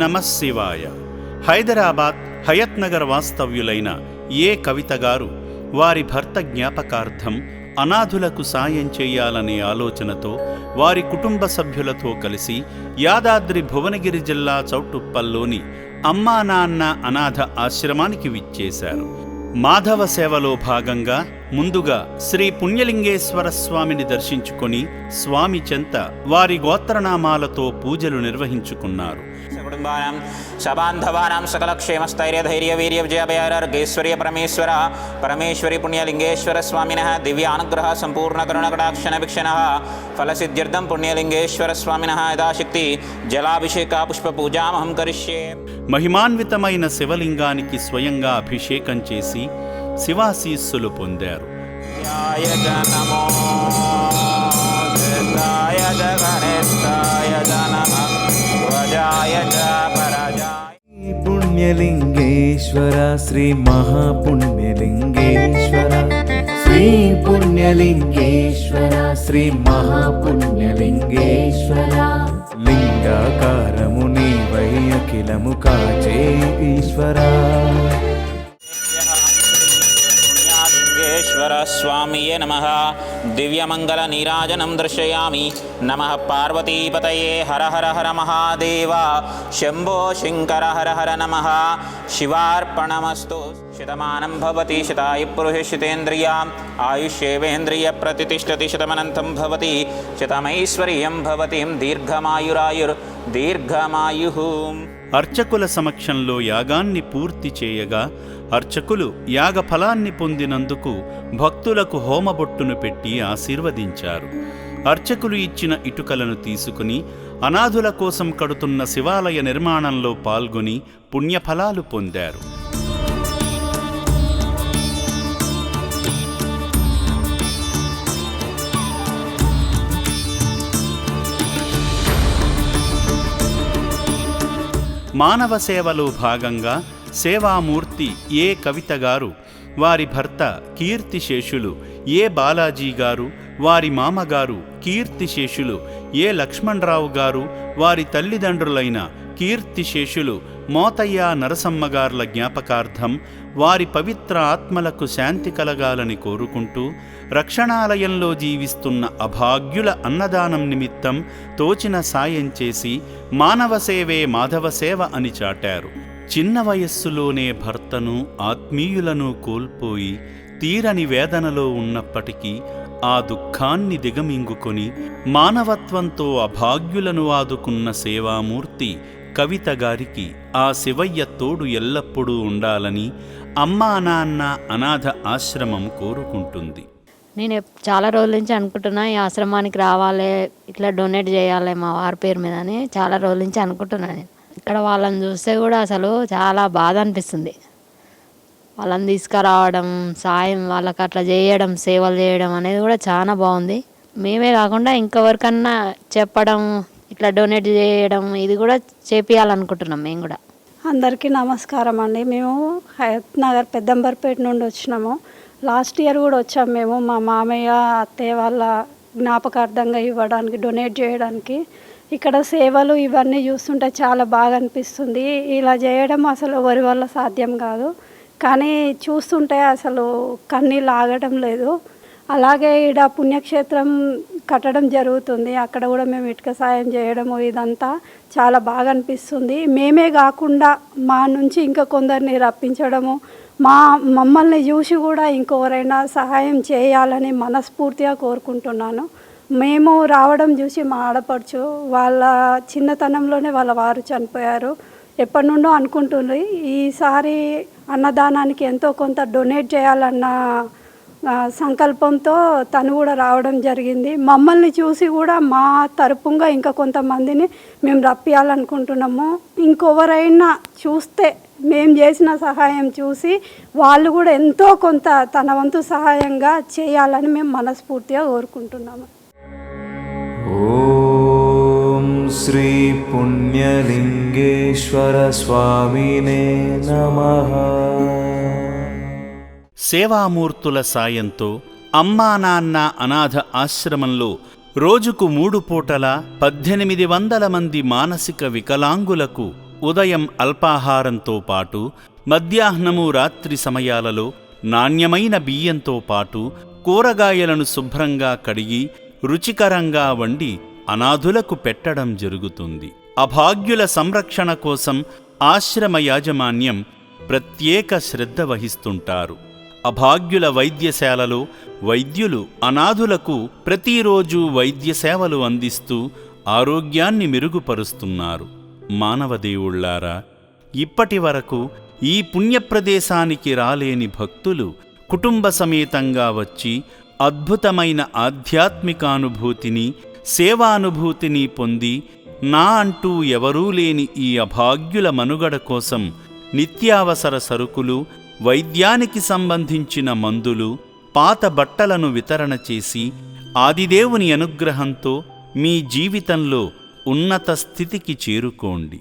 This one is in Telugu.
నమః శివాయ. హైదరాబాద్ హయత్ నగర్ వాస్తవ్యులైన ఏ కవిత గారు వారి భర్త జ్ఞాపకార్థం అనాథులకు సాయం చేయాలనే ఆలోచనతో వారి కుటుంబ సభ్యులతో కలిసి యాదాద్రి భువనగిరి జిల్లా చౌటుప్పల్లోని అమ్మా నాన్న అనాథ ఆశ్రమానికి విచ్చేశారు. మాధవ సేవలో భాగంగా ముందుగా శ్రీ పుణ్యలింగేశ్వర స్వామిని దర్శించుకొని స్వామి చెంత వారి గోత్రనామాలతో పూజలు నిర్వహించుకున్నారు. కుటుంబానాం సబాంధవానాం సకల క్షేమస్థైర్య ధైర్య వీర్య విజయాభయార్గేశ్వర్య పరమేశ్వర పరమేశ్వరి పుణ్యలింగేశ్వర స్వామినః దివ్యానుగ్రహ సంపూర్ణ కరుణకటాక్షణ వీక్షణః ఫలసిద్ధ్యర్థం పుణ్యలింగేశ్వర స్వామినః యథాశక్తి జలాభిషేక పుష్ప పూజామహం కరిష్యే. మహిమాన్వితమైన శివలింగానికి స్వయంగా అభిషేకం చేసి శివాశీస్సులు పొందారు. పుణ్యలింగేశ్వర శ్రీ మహాపుణ్యలింగేశ్వర శ్రీ పుణ్యలింగేశ్వర శ్రీ మహాపుణ్యలింగేశ్వర లింగాకారము నీవై అఖిలము కాచే ఈశ్వర. పుణ్యలింగేశ్వర స్వామియే నమః. దివ్యమంగళ నీరాజనం దర్శయామి. నమః పార్వతీపతయే హర హర హర మహాదేవ శంభో శంకర హర హర నమః. శివార్పణమస్తు. శతమానం భవతి శతాయు పురుష శతేంద్రియ ఆయుష్యేవేంద్రియ ప్రతిష్టతి శతమనంతం భవతి శతమైశ్వర్యం భవతి దీర్ఘమాయురాయుర్ దీర్ఘమాయు. అర్చకుల సమక్షంలో యాగాన్ని పూర్తి చేయగా అర్చకులు యాగ ఫలాన్ని పొందినందుకు భక్తులకు హోమబొట్టును పెట్టి ఆశీర్వదించారు. అర్చకులు ఇచ్చిన ఇటుకలను తీసుకుని అనాథుల కోసం కడుతున్న శివాలయ నిర్మాణంలో పాల్గొని పుణ్యఫలాలు పొందారు. మానవ సేవలో భాగంగా సేవామూర్తి ఏ కవిత గారు వారి భర్త కీర్తిశేషులు ఏ బాలాజీ గారు, వారి మామగారు కీర్తిశేషులు ఏ లక్ష్మణరావు గారు, వారి తల్లిదండ్రులైన కీర్తిశేషులు మోతయ్య నరసమ్మగార్ల జ్ఞాపకార్థం వారి పవిత్ర ఆత్మలకు శాంతి కలగాలని కోరుకుంటూ రక్షణాలయంలో జీవిస్తున్న అభాగ్యుల అన్నదానం నిమిత్తం తోచిన సాయం చేసి మానవ సేవే మాధవ సేవ అని చాటారు. చిన్న వయస్సులోనే భర్తను ఆత్మీయులను కోల్పోయి తీరని వేదనలో ఉన్నప్పటికీ ఆ దుఃఖాన్ని దిగమింగుకొని మానవత్వంతో అభాగ్యులను ఆదుకున్న సేవామూర్తి కవిత గారికి ఆ శివయ్య తోడు ఎల్లప్పుడూ ఉండాలని అమ్మా నాన్న అనాథ ఆశ్రమం కోరుకుంటుంది. నేను చాలా రోజుల నుంచి అనుకుంటున్నా ఈ ఆశ్రమానికి రావాలి, ఇట్లా డొనేట్ చేయాలి మా వారి పేరు మీద అని చాలా రోజుల నుంచి అనుకుంటున్నాను. నేను ఇక్కడ వాళ్ళని చూస్తే కూడా అసలు చాలా బాధ అనిపిస్తుంది. వాళ్ళని తీసుకురావడం, సాయం వాళ్ళకి అట్లా చేయడం, సేవలు చేయడం అనేది కూడా చాలా బాగుంది. మేమే కాకుండా ఇంకెవరికన్నా చెప్పడం, ఇట్లా డొనేట్ చేయడం ఇది కూడా చేపియాలనుకుంటున్నాం మేము కూడా. అందరికీ నమస్కారం అండి. మేము హయత్ నగర్ పెద్దంబర్పేట నుండి వచ్చినాము. లాస్ట్ ఇయర్ కూడా వచ్చాం మేము. మా మామయ్య అత్తయ్య వాళ్ళ జ్ఞాపకార్థంగా ఇవ్వడానికి, డొనేట్ చేయడానికి. ఇక్కడ సేవలు ఇవన్నీ చూస్తుంటే చాలా బాగా అనిపిస్తుంది. ఇలా చేయడం అసలు ఎవరి వల్ల సాధ్యం కాదు, కానీ చూస్తుంటే అసలు కన్నీళ్ళు ఆగడం లేదు. అలాగే ఇక్కడ పుణ్యక్షేత్రం కట్టడం జరుగుతుంది. అక్కడ కూడా మేము ఇటుక సాయం చేయడము ఇదంతా చాలా బాగా అనిపిస్తుంది. మేమే కాకుండా మా నుంచి ఇంకా కొందరిని రప్పించడము, మమ్మల్ని చూసి కూడా ఇంకెవరైనా సహాయం చేయాలని మనస్ఫూర్తిగా కోరుకుంటున్నాను. మేము రావడం చూసి మా ఆడపడుచు వాళ్ళ చిన్నతనంలోనే వాళ్ళ వారు చనిపోయారు. ఎప్పటి నుండో అనుకుంటుంది ఈసారి అన్నదానానికి ఎంతో కొంత డొనేట్ చేయాలన్న సంకల్పంతో తను కూడా రావడం జరిగింది. మమ్మల్ని చూసి కూడా మా తరపుగా ఇంకా కొంతమందిని మేము రప్పియాలనుకుంటున్నాము. ఇంకెవరైనా చూస్తే మేము చేసిన సహాయం చూసి వాళ్ళు కూడా ఎంతో కొంత తన వంతు సహాయంగా చేయాలని మేము మనస్ఫూర్తిగా కోరుకుంటున్నాము. ఓం శ్రీ పుణ్యలింగేశ్వర స్వామినే నమః. సేవామూర్తుల సాయంతో అమ్మా నాన్న అనాథ ఆశ్రమంలో రోజుకు 3 పూటలా 1800 మంది మానసిక వికలాంగులకు ఉదయం అల్పాహారంతో పాటు మధ్యాహ్నము రాత్రి సమయాలలో నాణ్యమైన బియ్యంతో పాటు కూరగాయలను శుభ్రంగా కడిగి రుచికరంగా వండి అనాథులకు పెట్టడం జరుగుతుంది. అభాగ్యుల సంరక్షణ కోసం ఆశ్రమ యాజమాన్యం ప్రత్యేక శ్రద్ధ వహిస్తుంటారు. అభాగ్యుల వైద్యశాలలో వైద్యులు అనాథులకు ప్రతిరోజు వైద్య సేవలు అందిస్తూ ఆరోగ్యాన్ని మెరుగుపరుస్తున్నారు. మానవదేవుళ్లారా, ఇప్పటి వరకు ఈ పుణ్యప్రదేశానికి రాలేని భక్తులు కుటుంబ సమేతంగా వచ్చి అద్భుతమైన ఆధ్యాత్మికానుభూతిని, సేవానుభూతిని పొంది నా అంటూ ఎవరూ లేని ఈ అభాగ్యుల మనుగడ కోసం నిత్యావసర సరుకులు, వైద్యానికి సంబంధించిన మందులు, పాత బట్టలను వితరణ చేసి ఆదిదేవుని అనుగ్రహంతో మీ జీవితంలో ఉన్నత స్థితికి చేరుకోండి.